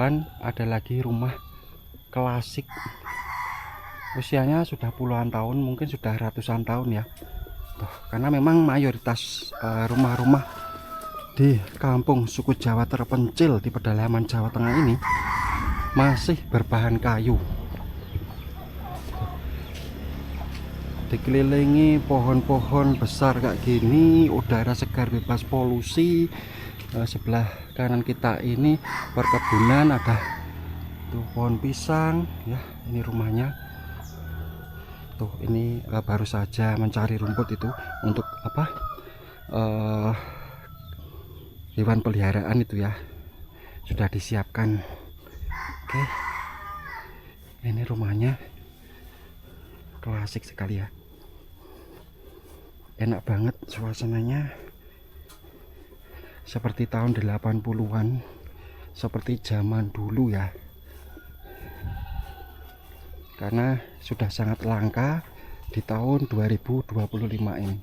depan ada lagi rumah klasik. Usianya sudah puluhan tahun, mungkin sudah ratusan tahun ya. Tuh, karena memang mayoritas rumah-rumah di kampung suku Jawa terpencil di pedalaman Jawa Tengah ini masih berbahan kayu. Dikelilingi pohon-pohon besar kayak gini, udara segar bebas polusi. Sebelah kanan kita ini perkebunan, ada tuh pohon pisang ya. Ini rumahnya tuh, ini baru saja mencari rumput itu untuk apa, hewan peliharaan itu ya, sudah disiapkan. Oke, ini rumahnya klasik sekali ya, enak banget suasananya, seperti tahun 80-an, seperti zaman dulu ya. Karena sudah sangat langka di tahun 2025 ini,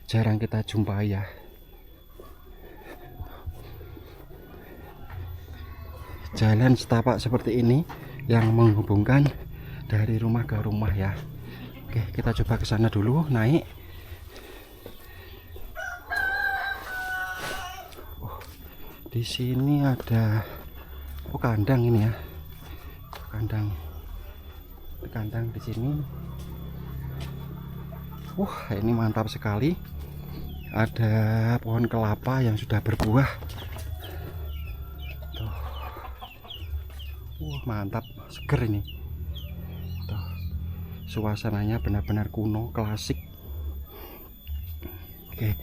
jarang kita jumpai ya. Jalan setapak seperti ini yang menghubungkan dari rumah ke rumah ya. Oke, kita coba ke sana dulu, naik. Di sini ada kandang ini ya. Kandang di sini. Ini mantap sekali. Ada pohon kelapa yang sudah berbuah. Tuh. Mantap, seger ini. Tuh. Suasananya benar-benar kuno, klasik. Oke.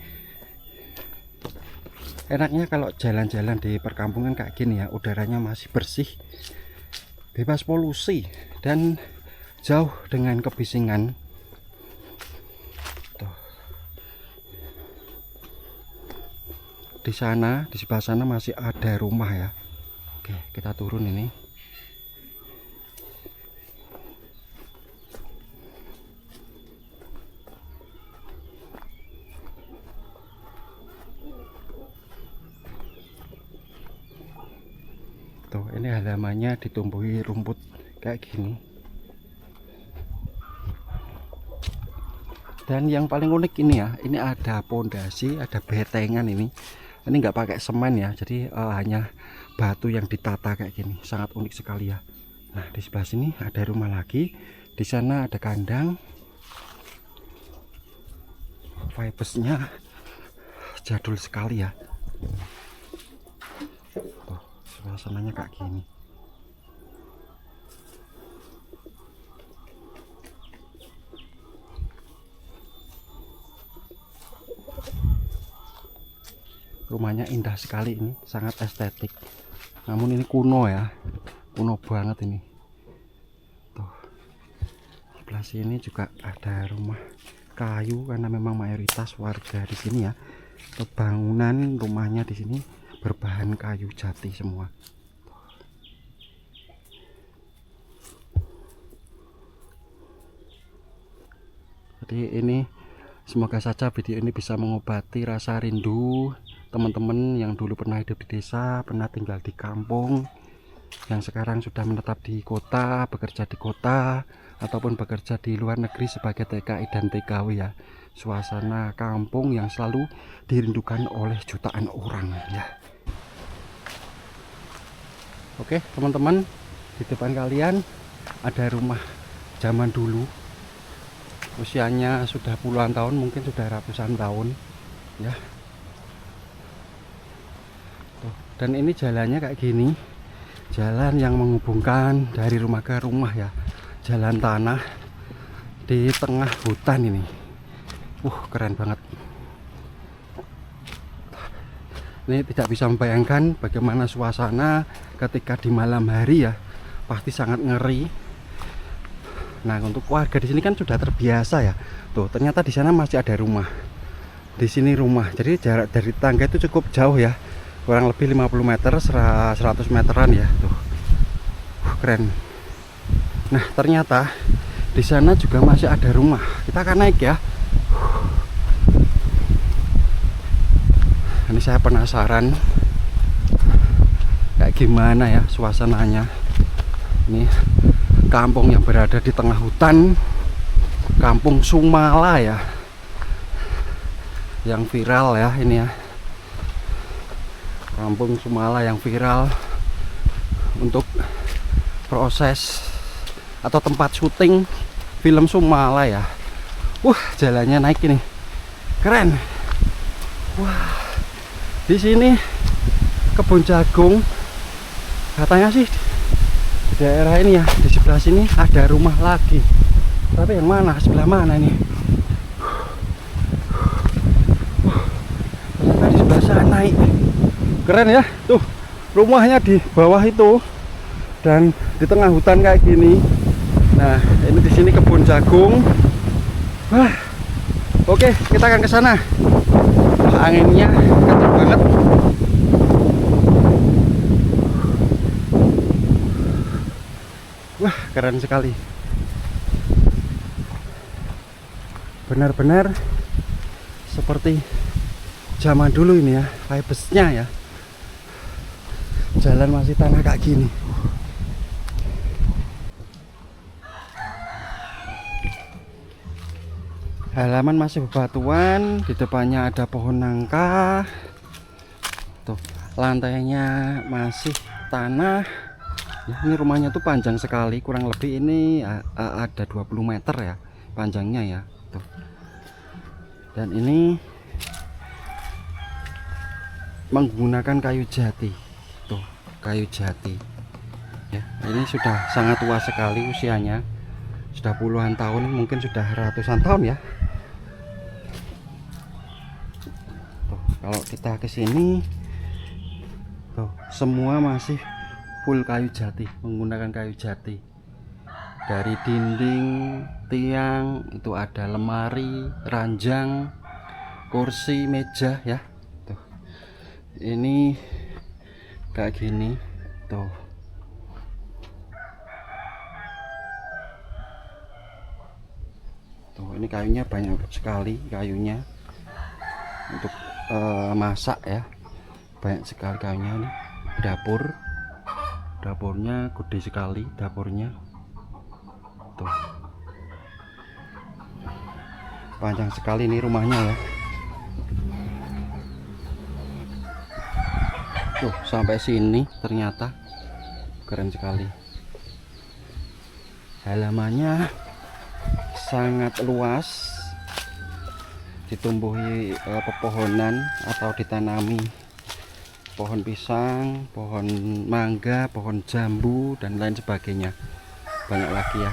Enaknya kalau jalan-jalan di perkampungan kayak gini ya, udaranya masih bersih, bebas polusi, dan jauh dengan kebisingan. Tuh. Di sana, di sebelah sana masih ada rumah ya. Oke, kita turun ini. Tuh, ini halamannya ditumbuhi rumput kayak gini. Dan yang paling unik ini ya, ini ada pondasi, ada betengan ini. Ini nggak pakai semen ya, jadi hanya batu yang ditata kayak gini. Sangat unik sekali ya. Nah, di sebelah sini ada rumah lagi. Di sana ada kandang. Vibesnya jadul sekali ya. Tuh, suasananya kayak gini. Rumahnya indah sekali ini, sangat estetik. Namun ini kuno ya, kuno banget ini. Tuh, sebelah sini juga ada rumah kayu karena memang mayoritas warga di sini ya. Bangunan rumahnya di sini berbahan kayu jati semua. Jadi ini semoga saja video ini bisa mengobati rasa rindu teman-teman yang dulu pernah hidup di desa, pernah tinggal di kampung, yang sekarang sudah menetap di kota, bekerja di kota, ataupun bekerja di luar negeri sebagai TKI dan TKW ya. Suasana kampung yang selalu dirindukan oleh jutaan orang ya. Oke teman-teman, di depan kalian ada rumah zaman dulu, usianya sudah puluhan tahun, mungkin sudah ratusan tahun ya. Tuh, dan ini jalannya kayak gini, jalan yang menghubungkan dari rumah ke rumah ya, jalan tanah di tengah hutan ini. Keren banget. Ini tidak bisa membayangkan bagaimana suasana ketika di malam hari ya, pasti sangat ngeri. Nah, untuk warga di sini kan sudah terbiasa ya. Tuh, ternyata di sana masih ada rumah. Di sini rumah. Jadi jarak dari tangga itu cukup jauh ya. Kurang lebih 50 meter, 100 meteran ya. Tuh. Keren. Nah, ternyata di sana juga masih ada rumah. Kita akan naik ya. Ini saya penasaran kayak gimana ya suasananya. Ini kampung yang berada di tengah hutan, Kampung Sumala ya, yang viral ya ini ya. Kampung Sumala yang viral untuk proses atau tempat syuting film Sumala ya. Jalannya naik ini, keren. Wah, di sini kebun jagung. Katanya sih di daerah ini ya, di sebelah sini ada rumah lagi. Tapi yang mana? Sebelah mana ini? Ternyata di sebelah sana. Keren ya, tuh rumahnya di bawah itu dan di tengah hutan kayak gini. Nah, ini di sini kebun jagung. Oke, kita akan ke sana. Anginnya kencang banget. Keren sekali. Benar-benar seperti zaman dulu ini ya, vibes-nya ya. Jalan masih tanah kayak gini. Halaman masih bebatuan, di depannya ada pohon nangka. Tuh, lantainya masih tanah. Ini rumahnya tuh panjang sekali, kurang lebih ini ada 20 meter ya panjangnya ya. Tuh. Dan ini menggunakan kayu jati. Tuh, kayu jati. Ya, ini sudah sangat tua sekali usianya. Sudah puluhan tahun, mungkin sudah ratusan tahun ya. Tuh, kalau kita ke sini tuh, semua masih full kayu jati, menggunakan kayu jati. Dari dinding, tiang, itu ada lemari, ranjang, kursi, meja ya. Tuh. Ini kayak gini. Tuh. Tuh, ini kayunya banyak sekali kayunya. Untuk masak ya. Banyak sekali kayunya ini. Dapurnya gede sekali, dapurnya tuh panjang sekali ini rumahnya ya. Tuh sampai sini ternyata keren sekali. Halamannya sangat luas, ditumbuhi pepohonan atau ditanami pohon pisang, pohon mangga, pohon jambu dan lain sebagainya. Banyak lagi ya.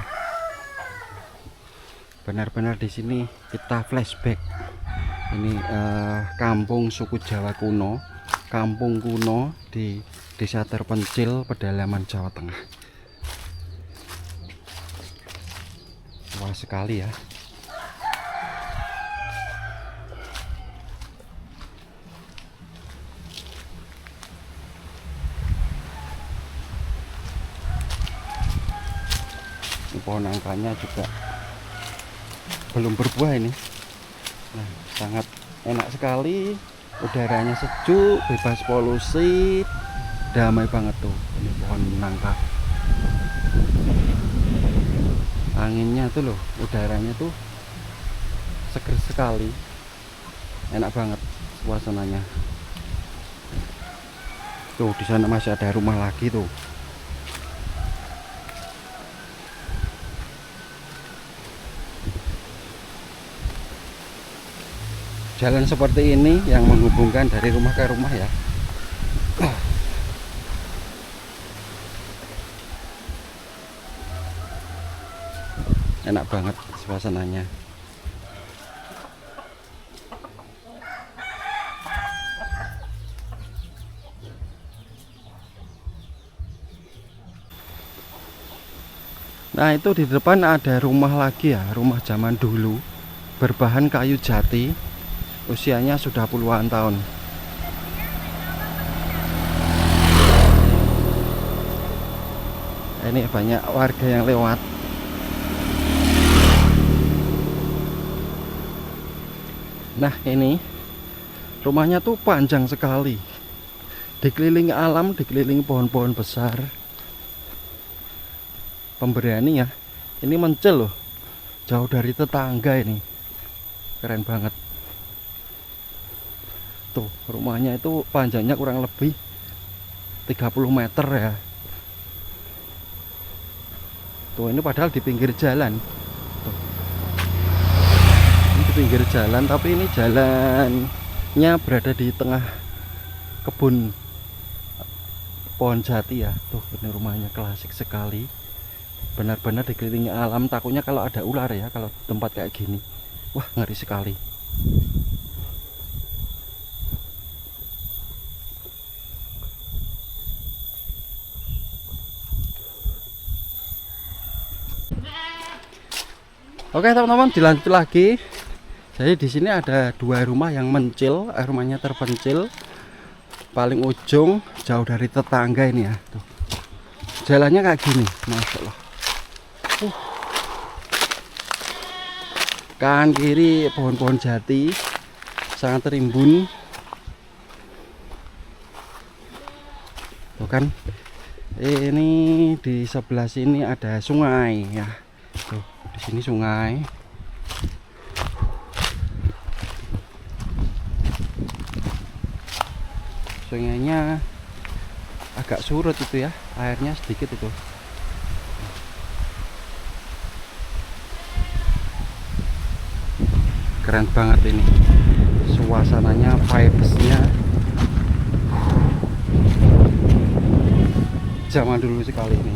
Benar-benar di sini kita flashback. Ini kampung suku Jawa kuno, kampung kuno di desa terpencil pedalaman Jawa Tengah. Luas sekali ya. Pohon nangkanya juga belum berbuah ini. Nah, sangat enak sekali, udaranya sejuk, bebas polusi, damai banget tuh ini pohon nangka. Anginnya tuh loh, udaranya tuh seger sekali, enak banget suasananya. Tuh di sana masih ada rumah lagi tuh. Jalan seperti ini yang menghubungkan dari rumah ke rumah ya. Enak banget suasananya. Nah itu di depan ada rumah lagi ya, rumah zaman dulu berbahan kayu jati. Usianya sudah puluhan tahun. Ini banyak warga yang lewat. Nah ini rumahnya tuh panjang sekali. Dikelilingi alam, dikelilingi pohon-pohon besar. Pemberiannya ya, ini mencil loh, jauh dari tetangga ini, keren banget. Tuh rumahnya itu panjangnya kurang lebih 30 meter ya. Tuh ini padahal di pinggir jalan. Tuh. Ini di pinggir jalan, tapi ini jalannya berada di tengah kebun pohon jati ya. Tuh ini rumahnya klasik sekali, benar-benar dikelilingi alam. Takutnya kalau ada ular ya kalau tempat kayak gini. Wah ngeri sekali. Oke teman-teman, dilanjut lagi. Jadi di sini ada dua rumah yang mencil, rumahnya terpencil, paling ujung jauh dari tetangga ini ya. Tuh. Jalannya kayak gini, masya Allah. Kanan kiri pohon-pohon jati, sangat terimbun. Tuh kan, ini di sebelah sini ada sungai ya. Tuh, di sini sungai. Sungainya agak surut itu ya, airnya sedikit itu. Keren banget ini, suasananya, vibesnya zaman dulu sekali ini.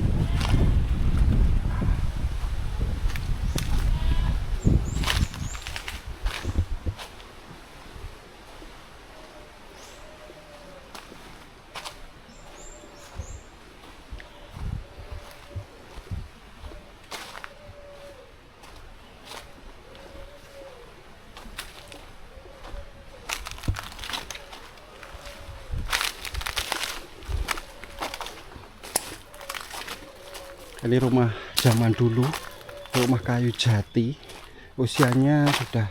Ini rumah zaman dulu, rumah kayu jati, usianya sudah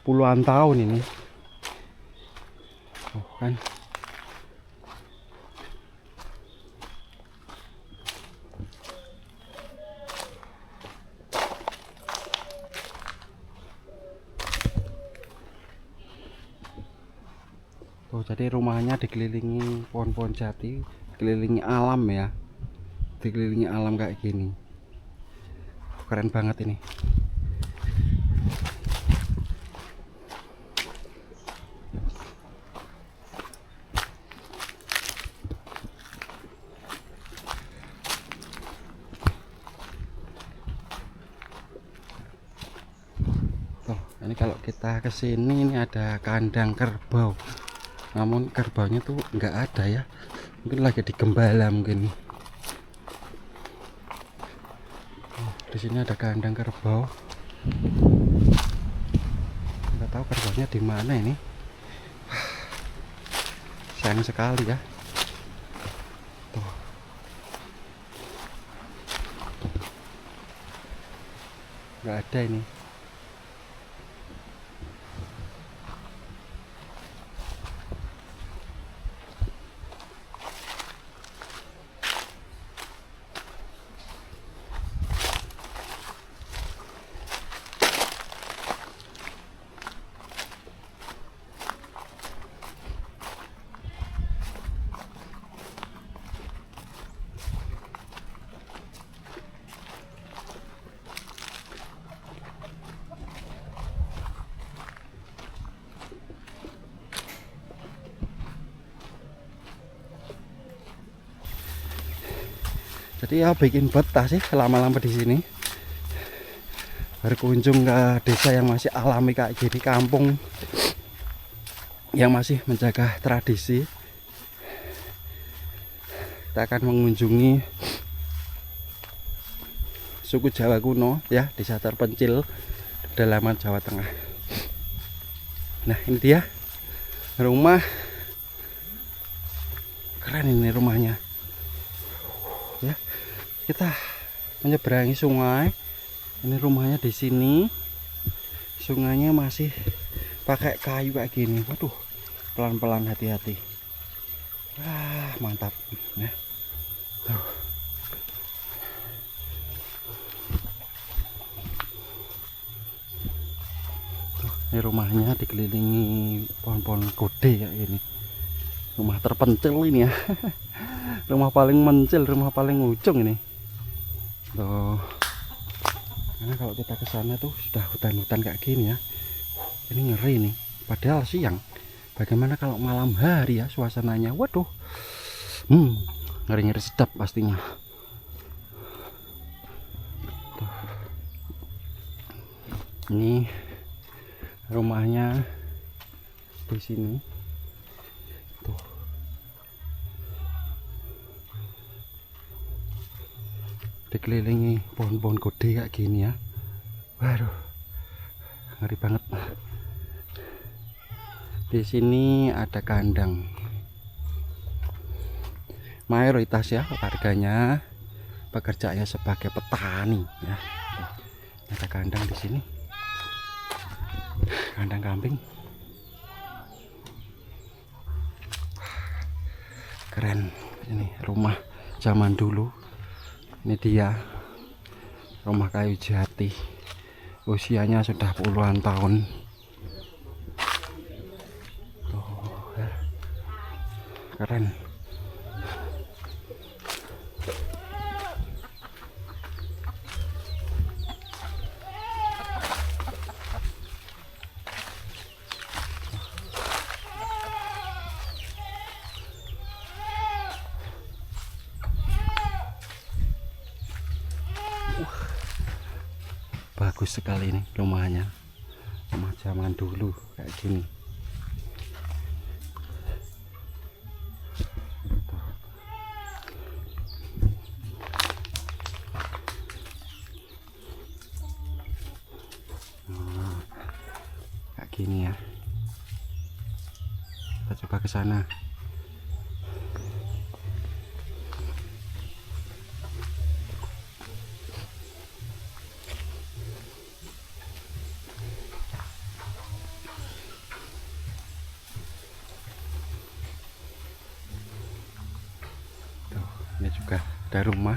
puluhan tahun ini. Oh, kan. Oh, jadi rumahnya dikelilingi pohon-pohon jati, dikelilingi alam ya. Dikelilingi alam kayak gini, keren banget ini. Tuh, ini kalau kita kesini ini ada kandang kerbau, namun kerbaunya tuh nggak ada ya, mungkin lagi digembala mungkin. Di sini ada kandang kerbau. Nggak tahu kerbaunya di mana ini. Sayang sekali ya. Tuh. Nggak ada ini. Jadi ya bikin betah sih lama-lama di sini. Berkunjung ke desa yang masih alami kayak gini, kampung yang masih menjaga tradisi. Kita akan mengunjungi suku Jawa kuno ya, desa terpencil pedalaman Jawa Tengah. Nah ini dia rumah, keren ini rumahnya ya. Kita menyeberangi sungai. Ini rumahnya di sini, sungainya masih pakai kayu kayak gini. Waduh, pelan-pelan, hati-hati. Wah, mantap ya. Tuh. Ini rumahnya dikelilingi pohon-pohon gede kayak gini. Rumah terpencil ini ya. Rumah paling mencil, rumah paling ujung ini. Tuh. Karena kalau kita ke sana tuh sudah hutan-hutan kayak gini ya. Ini ngeri nih. Padahal siang. Bagaimana kalau malam hari ya suasananya? Waduh. Ngeri-ngeri sedap pastinya. Tuh. Ini rumahnya di sini. Tuh. Dikelilingi pohon-pohon gede kayak gini ya. Waduh. Ngeri banget. Di sini ada kandang. Mayoritas ya warganya pekerjaannya sebagai petani ya. Ada kandang di sini. Kandang kambing. Keren. Ini rumah zaman dulu. Ini dia rumah kayu jati. Usianya sudah puluhan tahun. Tuh, ya. Keren. Bagus sekali nih rumahnya, rumah zaman dulu kayak gini. Nah, kayak gini ya. Kita coba ke sana. Ini juga ada rumah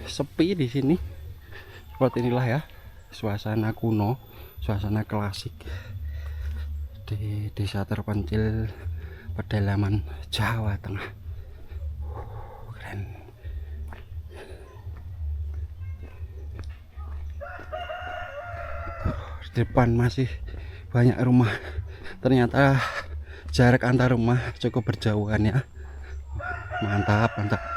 sepi di sini. Seperti inilah ya suasana kuno, suasana klasik di desa terpencil pedalaman Jawa Tengah. Keren. Di depan masih banyak rumah. Ternyata jarak antar rumah cukup berjauhan ya. Mantap, mantap.